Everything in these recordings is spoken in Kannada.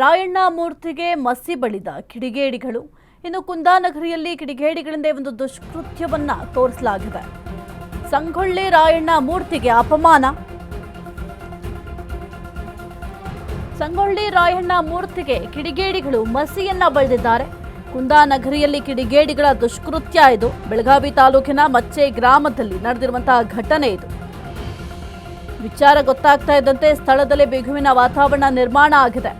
ರಾಯಣ್ಣ ಮೂರ್ತಿಗೆ ಮಸಿ ಬಳಿದ ಕಿಡಿಗೇಡಿಗಳು. ಇನ್ನು ಕುಂದಾನಗರಿಯಲ್ಲಿ ಕಿಡಿಗೇಡಿಗಳಿಂದ ಒಂದು ದುಷ್ಕೃತ್ಯವನ್ನ ತೋರಿಸಲಾಗಿದೆ. ಸಂಗೊಳ್ಳಿ ರಾಯಣ್ಣ ಮೂರ್ತಿಗೆ ಅಪಮಾನ. ಸಂಗೊಳ್ಳಿ ರಾಯಣ್ಣ ಮೂರ್ತಿಗೆ ಕಿಡಿಗೇಡಿಗಳು ಮಸಿಯನ್ನ ಬಳಿದಿದ್ದಾರೆ. ಕುಂದಾನಗರಿಯಲ್ಲಿ ಕಿಡಿಗೇಡಿಗಳ ದುಷ್ಕೃತ್ಯ ಇದು. ಬೆಳಗಾವಿ ತಾಲೂಕಿನ ಮಚ್ಚೆ ಗ್ರಾಮದಲ್ಲಿ ನಡೆದಿರುವಂತಹ ಘಟನೆ ಇದು. ವಿಚಾರ ಗೊತ್ತಾಗ್ತಾ ಇದ್ದಂತೆ ಸ್ಥಳದಲ್ಲಿ ಬಿಗುವಿನ ವಾತಾವರಣ ನಿರ್ಮಾಣ ಆಗಿದೆ.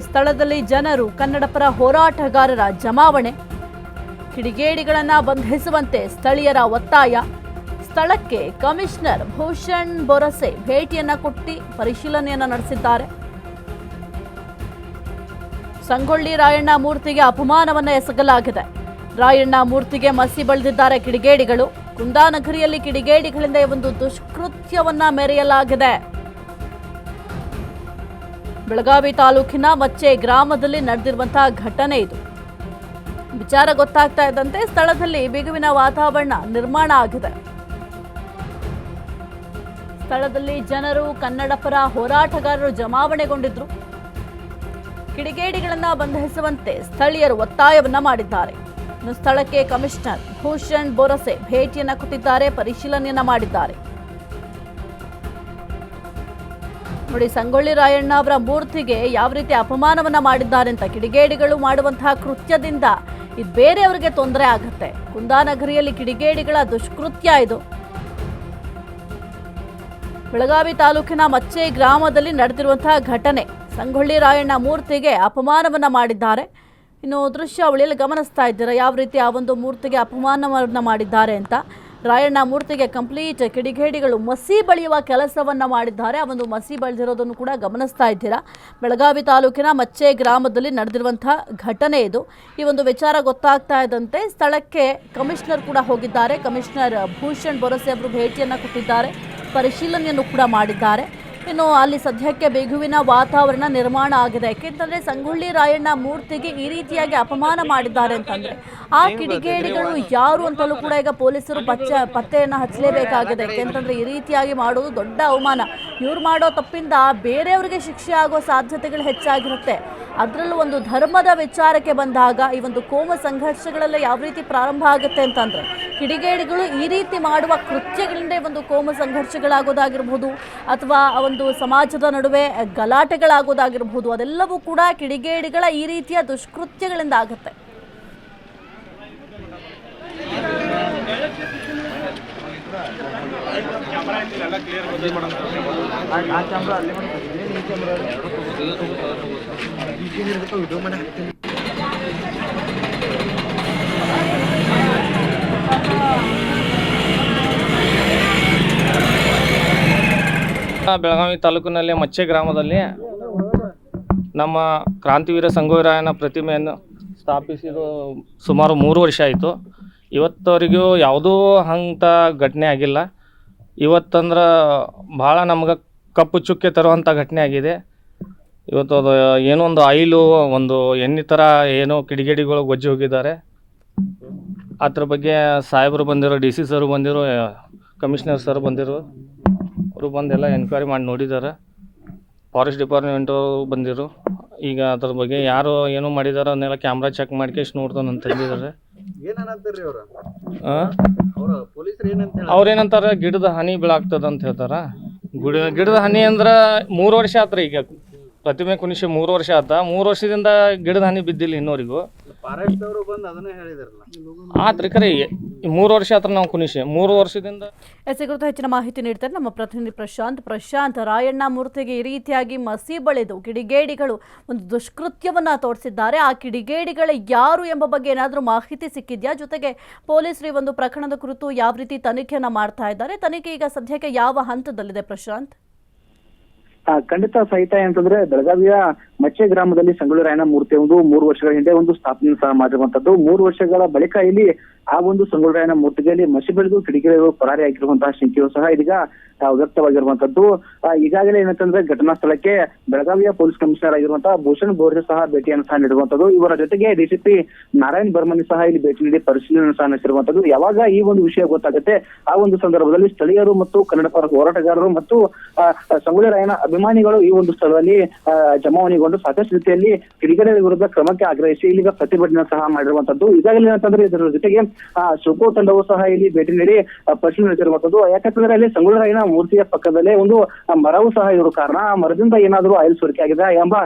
ಸ್ಥಳದಲ್ಲಿ ಜನರು, ಕನ್ನಡಪರ ಹೋರಾಟಗಾರರ ಜಮಾವಣೆ. ಕಿಡಿಗೇಡಿಗಳನ್ನ ಬಂಧಿಸುವಂತೆ ಸ್ಥಳೀಯರ ಒತ್ತಾಯ. ಸ್ಥಳಕ್ಕೆ ಕಮಿಷನರ್ ಭೂಷಣ್ ಬೊರಸೆ ಭೇಟಿಯನ್ನ ಕೊಟ್ಟು ಪರಿಶೀಲನೆಯನ್ನ ನಡೆಸಿದ್ದಾರೆ. ಸಂಗೊಳ್ಳಿ ರಾಯಣ್ಣ ಮೂರ್ತಿಗೆ ಅಪಮಾನವನ್ನ ಎಸಗಲಾಗಿದೆ. ರಾಯಣ್ಣ ಮೂರ್ತಿಗೆ ಮಸಿ ಬಳಿದಿದ್ದಾರೆ ಕಿಡಿಗೇಡಿಗಳು. ಕುಂದಾನಗರಿಯಲ್ಲಿ ಕಿಡಿಗೇಡಿಗಳಿಂದ ಒಂದು ದುಷ್ಕೃತ್ಯವನ್ನ ಮೆರೆಯಲಾಗಿದೆ. ಬೆಳಗಾವಿ ತಾಲೂಕಿನ ಮಚ್ಚೆ ಗ್ರಾಮದಲ್ಲಿ ನಡೆದಿರುವಂತಹ ಘಟನೆ ಇದು. ವಿಚಾರ ಗೊತ್ತಾಗ್ತಾ ಇದ್ದಂತೆ ಸ್ಥಳದಲ್ಲಿ ಬಿಗುವಿನ ವಾತಾವರಣ ನಿರ್ಮಾಣ ಆಗಿದೆ. ಸ್ಥಳದಲ್ಲಿ ಜನರು, ಕನ್ನಡಪರ ಹೋರಾಟಗಾರರು ಜಮಾವಣೆಗೊಂಡಿದ್ರು. ಕಿಡಿಗೇಡಿಗಳನ್ನ ಬಂಧಿಸುವಂತೆ ಸ್ಥಳೀಯರು ಒತ್ತಾಯವನ್ನ ಮಾಡಿದ್ದಾರೆ. ಇನ್ನು ಸ್ಥಳಕ್ಕೆ ಕಮಿಷನರ್ ಭೂಷಣ್ ಬೊರಸೆ ಭೇಟಿಯನ್ನ ಕೊಟ್ಟಿದ್ದಾರೆ, ಪರಿಶೀಲನೆಯನ್ನ ಮಾಡಿದ್ದಾರೆ. ನೋಡಿ, ಸಂಗೊಳ್ಳಿ ರಾಯಣ್ಣ ಅವರ ಮೂರ್ತಿಗೆ ಯಾವ ರೀತಿ ಅಪಮಾನವನ್ನ ಮಾಡಿದ್ದಾರೆ ಅಂತ. ಕಿಡಿಗೇಡಿಗಳು ಮಾಡುವಂತಹ ಕೃತ್ಯದಿಂದ ಇದು ಬೇರೆಯವರಿಗೆ ತೊಂದರೆ ಆಗುತ್ತೆ. ಕುಂದಾನಗರಿಯಲ್ಲಿ ಕಿಡಿಗೇಡಿಗಳ ದುಷ್ಕೃತ್ಯ ಇದು. ಬೆಳಗಾವಿ ತಾಲೂಕಿನ ಮಚ್ಚೆ ಗ್ರಾಮದಲ್ಲಿ ನಡೆದಿರುವಂತಹ ಘಟನೆ. ಸಂಗೊಳ್ಳಿ ರಾಯಣ್ಣ ಮೂರ್ತಿಗೆ ಅಪಮಾನವನ್ನ ಮಾಡಿದ್ದಾರೆ. ಇನ್ನು ದೃಶ್ಯಾವಳಿಯಲ್ಲಿ ಗಮನಿಸ್ತಾ ಇದ್ದೀರಾ ಯಾವ ರೀತಿ ಆ ಒಂದು ಮೂರ್ತಿಗೆ ಅಪಮಾನವನ್ನ ಮಾಡಿದ್ದಾರೆ ಅಂತ. ರಾಯಣ್ಣ ಮೂರ್ತಿಗೆ ಕಂಪ್ಲೀಟ್ ಕಿಡಿಗೇಡಿಗಳು ಮಸಿ ಬಳಿಯುವ ಕೆಲಸವನ್ನ ಮಾಡಿದ್ದಾರೆ. ಆ ಒಂದು ಮಸಿ ಬಳಿದಿರೋದನ್ನು ಕೂಡ ಗಮನಿಸ್ತಾ ಇದ್ದೀರಾ. ಬೆಳಗಾವಿ ತಾಲೂಕಿನ ಮಚ್ಚೆ ಗ್ರಾಮದಲ್ಲಿ ನಡೆದಿರುವಂತಹ ಘಟನೆ ಇದು. ಈ ಒಂದು ವಿಚಾರ ಗೊತ್ತಾಗ್ತಾ ಇದ್ದಂತೆ ಸ್ಥಳಕ್ಕೆ ಕಮಿಷನರ್ ಕೂಡ ಹೋಗಿದ್ದಾರೆ. ಕಮಿಷನರ್ ಭೂಷಣ್ ಬೊರಸೆ ಅವರು ಭೇಟಿಯನ್ನ ಕೊಟ್ಟಿದ್ದಾರೆ, ಪರಿಶೀಲನೆಯನ್ನು ಕೂಡ ಮಾಡಿದ್ದಾರೆ. ಇನ್ನು ಅಲ್ಲಿ ಸದ್ಯಕ್ಕೆ ಬಿಗುವಿನ ವಾತಾವರಣ ನಿರ್ಮಾಣ ಆಗಿದೆ. ಯಾಕೆಂತಂದ್ರೆ ಸಂಗೊಳ್ಳಿ ರಾಯಣ್ಣ ಮೂರ್ತಿಗೆ ಈ ರೀತಿಯಾಗಿ ಅಪಮಾನ ಮಾಡಿದ್ದಾರೆ ಅಂತಂದ್ರೆ ಆ ಕಿಡಿಗೇಡಿಗಳು ಯಾರು ಅಂತಲೂ ಕೂಡ ಈಗ ಪೊಲೀಸರು ಪತ್ತೆಯನ್ನು ಹಚ್ಚಲೇಬೇಕಾಗಿದೆ. ಯಾಕೆಂತಂದ್ರೆ ಈ ರೀತಿಯಾಗಿ ಮಾಡೋದು ದೊಡ್ಡ ಅವಮಾನ. ಇವ್ರು ಮಾಡೋ ತಪ್ಪಿಂದ ಬೇರೆಯವರಿಗೆ ಶಿಕ್ಷೆ ಆಗೋ ಸಾಧ್ಯತೆಗಳು ಹೆಚ್ಚಾಗಿರುತ್ತೆ. ಅದರಲ್ಲೂ ಒಂದು ಧರ್ಮದ ವಿಚಾರಕ್ಕೆ ಬಂದಾಗ ಈ ಒಂದು ಕೋಮ ಸಂಘರ್ಷಗಳೆಲ್ಲ ಯಾವ ರೀತಿ ಪ್ರಾರಂಭ ಆಗುತ್ತೆ ಅಂತಂದ್ರೆ ಕಿಡಿಗೇಡಿಗಳು ಈ ರೀತಿ ಮಾಡುವ ಕೃತ್ಯಗಳಿಂದ ಒಂದು ಕೋಮ ಸಂಘರ್ಷಗಳಾಗೋದಾಗಿರ್ಬೋದು ಅಥವಾ ಒಂದು ಸಮಾಜದ ನಡುವೆ ಗಲಾಟೆಗಳಾಗೋದಾಗಿರ್ಬೋದು, ಅದೆಲ್ಲವೂ ಕೂಡ ಕಿಡಿಗೇಡಿಗಳ ಈ ರೀತಿಯ ದುಷ್ಕೃತ್ಯಗಳಿಂದ ಆಗುತ್ತೆ. ಬೆಳಗಾವಿ ತಾಲೂಕಿನಲ್ಲಿ ಮಚ್ಚೆ ಗ್ರಾಮದಲ್ಲಿ ನಮ್ಮ ಕ್ರಾಂತಿವೀರ ಸಂಗೊಳ್ಳಿ ರಾಯಣ್ಣ ಪ್ರತಿಮೆಯನ್ನು ಸ್ಥಾಪಿಸಿದ್ದು ಸುಮಾರು 3 ವರ್ಷ ಆಯಿತು. ಇವತ್ತವರೆಗೂ ಯಾವುದೂ ಅಂಥ ಘಟನೆ ಆಗಿಲ್ಲ. ಇವತ್ತಂದ್ರೆ ಭಾಳ ನಮ್ಗೆ ಕಪ್ಪು ಚುಕ್ಕೆ ತರುವಂಥ ಘಟನೆ ಆಗಿದೆ. ಇವತ್ತು ಅದು ಏನೋ ಒಂದು ಆಯಿಲು, ಒಂದು ಎಣ್ಣೆ ಥರ ಏನೋ ಕಿಡಿಗೇಡಿಗಳು ಗೊಜ್ಜಿ ಹೋಗಿದ್ದಾರೆ. ಅದ್ರ ಬಗ್ಗೆ ಸಾಹೇಬರು ಬಂದಿರೋ, DC ಸರ್ ಬಂದಿರೋ, ಕಮಿಷನರ್ ಸರ್ ಬಂದಿರೋ, ಅವರು ಬಂದೆಲ್ಲ ಎನ್ಕ್ವೈರಿ ಮಾಡಿ ನೋಡಿದ್ದಾರೆ. ಫಾರೆಸ್ಟ್ ಡಿಪಾರ್ಟ್ಮೆಂಟು ಬಂದಿರು. ಈಗ ಅದ್ರ ಬಗ್ಗೆ ಯಾರು ಏನೋ ಮಾಡಿದಾರೆ ಅದನ್ನೆಲ್ಲ ಕ್ಯಾಮ್ರಾ ಚೆಕ್ ಮಾಡಿ ಎಷ್ಟು ನೋಡ್ತಾನೆ ಅಂತ ತಂದಿದ್ದಾರೆ. ಅವ್ರೇನಂತಾರೆ, ಗಿಡದ ಹನಿ ಬೀಳಾಗ್ತದ ಅಂತ ಹೇಳ್ತಾರ. ಗಿಡದ ಹನಿ ಅಂದ್ರೆ 3 ವರ್ಷ ಆತ್ರಿ. ಈಗ ಪ್ರತಿಮೆ ಕುಣಿಸಿ 3 ವರ್ಷ ಆತ. 3 ವರ್ಷದಿಂದ ಗಿಡದ ಹನಿ ಬಿದ್ದಿಲ್ಲ ಇನ್ನೋರಿಗೂ. ಆತ್ರಿ ಕರೆ 3 ವರ್ಷ ಆತ್ರ ನಾವು ಕುಣಿಸಿ 3 ವರ್ಷದಿಂದ. ಕುರಿತು ಹೆಚ್ಚಿನ ಮಾಹಿತಿ ನೀಡ್ತಾರೆ ನಮ್ಮ ಪ್ರತಿನಿಧಿ ಪ್ರಶಾಂತ್. ರಾಯಣ್ಣ ಮೂರ್ತಿಗೆ ಈ ರೀತಿಯಾಗಿ ಮಸಿ ಬಳಿದು ಕಿಡಿಗೇಡಿಗಳು ಒಂದು ದುಷ್ಕೃತ್ಯವನ್ನ ತೋರಿಸಿದ್ದಾರೆ. ಆ ಕಿಡಿಗೇಡಿಗಳು ಯಾರು ಎಂಬ ಬಗ್ಗೆ ಏನಾದರೂ ಮಾಹಿತಿ ಸಿಕ್ಕಿದ್ಯಾ? ಜೊತೆಗೆ ಪೊಲೀಸರು ಈ ಒಂದು ಪ್ರಕರಣದ ಕುರಿತು ಯಾವ ರೀತಿ ತನಿಖೆಯನ್ನ ಮಾಡ್ತಾ ಇದ್ದಾರೆ? ತನಿಖೆ ಈಗ ಸದ್ಯಕ್ಕೆ ಯಾವ ಹಂತದಲ್ಲಿದೆ ಪ್ರಶಾಂತ್? ಖಂಡಿತ ಸಹಿತ ಅಂತಂದ್ರೆ ಬೆಳಗಾವಿಯ ಮಚ್ಚೆ ಗ್ರಾಮದಲ್ಲಿ ಸಂಗೊಳ್ಳಿ ರಾಯಣ್ಣ ಮೂರ್ತಿ ಒಂದು 3 ವರ್ಷಗಳ ಹಿಂದೆ ಒಂದು ಸ್ಥಾಪನೆ ಸಹ ಮಾಡಿರುವಂತದ್ದು. 3 ವರ್ಷಗಳ ಬಳಿಕ ಇಲ್ಲಿ ಆ ಒಂದು ಸಂಗೊಳ್ಳಿ ರಾಯಣ್ಣ ಮೂರ್ತಿಯಲ್ಲಿ ಮಸಿ ಬೆಳೆದು ಕಿಡಿಗೇಡಿಗಳು ಪರಾರಿಯಾಗಿರುವಂತಹ ಶಂಕೆಯೂ ಸಹ ಇದೀಗ ವ್ಯಕ್ತವಾಗಿರುವಂತದ್ದು. ಈಗಾಗಲೇ ಏನಂತಂದ್ರೆ ಘಟನಾ ಸ್ಥಳಕ್ಕೆ ಬೆಳಗಾವಿಯ ಪೊಲೀಸ್ ಕಮಿಷನರ್ ಆಗಿರುವಂತಹ ಭೂಷಣ್ ಬೋರ್ಜೆ ಸಹ ಭೇಟಿಯನ್ನು ಸಹ ನೀಡಿರುವಂತದ್ದು. ಇವರ ಜೊತೆಗೆ ಡಿಸಿಪಿ ನಾರಾಯಣ್ ಬರ್ಮನಿ ಸಹ ಇಲ್ಲಿ ಭೇಟಿ ನೀಡಿ ಪರಿಶೀಲನೆ ಸಹ ನಡೆಸಿರುವಂತದ್ದು. ಯಾವಾಗ ಈ ಒಂದು ವಿಷಯ ಗೊತ್ತಾಗುತ್ತೆ ಆ ಒಂದು ಸಂದರ್ಭದಲ್ಲಿ ಸ್ಥಳೀಯರು ಮತ್ತು ಕನ್ನಡ ಪರ ಹೋರಾಟಗಾರರು ಮತ್ತು ಸಂಗೊಳ್ಳಿ ರಾಯಣ್ಣ ಅಭಿಮಾನಿಗಳು ಈ ಒಂದು ಸ್ಥಳದಲ್ಲಿ ಜಮಾವಣೆಗೊಂಡು ಸಾಕಷ್ಟು ರೀತಿಯಲ್ಲಿ ಕಿಡಿಗೇಡಿಗಳ ವಿರುದ್ಧ ಕ್ರಮಕ್ಕೆ ಆಗ್ರಹಿಸಿ ಇಲ್ಲಿಗ ಪ್ರತಿಭಟನೆ ಸಹ ಮಾಡಿರುವಂತದ್ದು. ಈಗಾಗಲೇ ಏನಂತಂದ್ರೆ ಇದರ ಜೊತೆಗೆ ಶೋಕೋ ತಂಡವು ಸಹ ಇಲ್ಲಿ ಭೇಟಿ ನೀಡಿ ಪರಿಶೀಲನೆ ನಡೆಸಿರುವಂತದ್ದು. ಯಾಕಂತಂದ್ರೆ ಅಲ್ಲಿ ಸಂಗೊಳ್ಳಿ ರಾಯಣ್ಣ ಮೂರ್ತಿಯ ಪಕ್ಕದಲ್ಲೇ ಒಂದು ಮರವು ಸಹ ಇರೋ ಕಾರಣ ಆ ಮರದಿಂದ ಏನಾದರೂ ಆಯಿಲ್ ಸೋರಿಕೆ ಆಗಿದೆ ಎಂಬ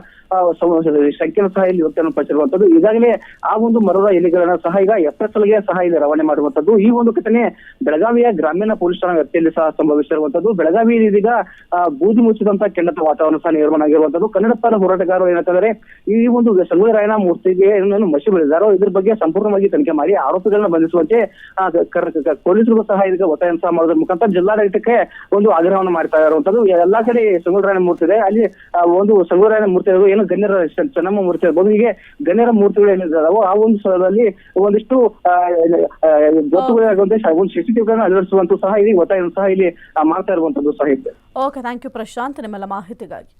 ಶಂಕೆಯನ್ನು ಸಹ ಇಲ್ಲಿ ವ್ಯಕ್ತಪಡಿಸಿರುವಂತದ್ದು. ಈಗಾಗಲೇ ಆ ಒಂದು ಮರದ ಎಲೆಗಳನ್ನ ಸಹ ಈಗ FSL ಗೆ ಸಹ ಇಲ್ಲಿ ರವಾನೆ ಮಾಡುವಂತದ್ದು. ಈ ಒಂದು ಘಟನೆ ಬೆಳಗಾವಿಯ ಗ್ರಾಮೀಣ ಪೊಲೀಸ್ ಠಾಣಾ ವ್ಯಾಪ್ತಿಯಲ್ಲಿ ಸಹ ಸಂಭವಿಸಿರುವಂತದ್ದು. ಬೆಳಗಾವಿ ಇದೀಗ ಬೂದಿ ಮುಚ್ಚಿದಂತ ಕೆಂಡದ ವಾತಾವರಣ ಸಹ ನಿರ್ಮಾಣ ಆಗಿರುವಂತದ್ದು. ಕನ್ನಡ ಪರ ಹೋರಾಟಗಾರರು ಏನಂತಂದ್ರೆ ಈ ಒಂದು ಸಂಗೊಳ್ಳಿ ರಾಯಣ್ಣ ಮೂರ್ತಿಗೆ ಏನನ್ನು ಮಸಿ ಬೆಳೆದಾರೋ ಇದ್ರ ಬಗ್ಗೆ ಸಂಪೂರ್ಣವಾಗಿ ತನಿಖೆ ಮಾಡಿ ಆರೋಪಿಗಳನ್ನ ಬಂಧಿಸುವಂತೆ ಪೊಲೀಸರಿಗೂ ಸಹ ಇದೀಗ ಒತ್ತಾಯ ಸಹ ಮಾಡೋದ್ರ ಮುಖಾಂತರ ಜಿಲ್ಲಾಡಳಿತಕ್ಕೆ ಒಂದು ಆಗ್ರಹವನ್ನು ಮಾಡ್ತಾ ಇರುವಂತದ್ದು. ಎಲ್ಲಾ ಕಡೆ ಸಂಗೊಳ್ಳಿ ರಾಯಣ್ಣ ಮೂರ್ತಿ ಇದೆ, ಅಲ್ಲಿ ಒಂದು ಸಂಗೊಳ್ಳಿ ರಾಯಣ್ಣ ಮೂರ್ತಿ ಏನು ಗಣ್ಯರ ಚೆನ್ನಮ್ಮ ಮೂರ್ತಿ ಇರ್ಬೋದು, ಹೀಗೆ ಗಣ್ಯರ ಮೂರ್ತಿಗಳು ಏನಿದ್ದಾವೋ ಆ ಒಂದು ಸ್ಥಳದಲ್ಲಿ ಒಂದಿಷ್ಟು ಗೊತ್ತುಗಳಾಗುವಂತೆ ಒಂದು CCTV ಅಳವಡಿಸುವಂತೂ ಸಹ ಇಲ್ಲಿ ಒತ್ತಾಯ ಸಹ ಇಲ್ಲಿ ಮಾಡ್ತಾ ಇರುವಂತದ್ದು ಸಹ ಇದೆ. ಓಕೆ, ಥ್ಯಾಂಕ್ ಯು ಪ್ರಶಾಂತ್ ನಿಮ್ಮೆಲ್ಲ ಮಾಹಿತಿಗಾಗಿ.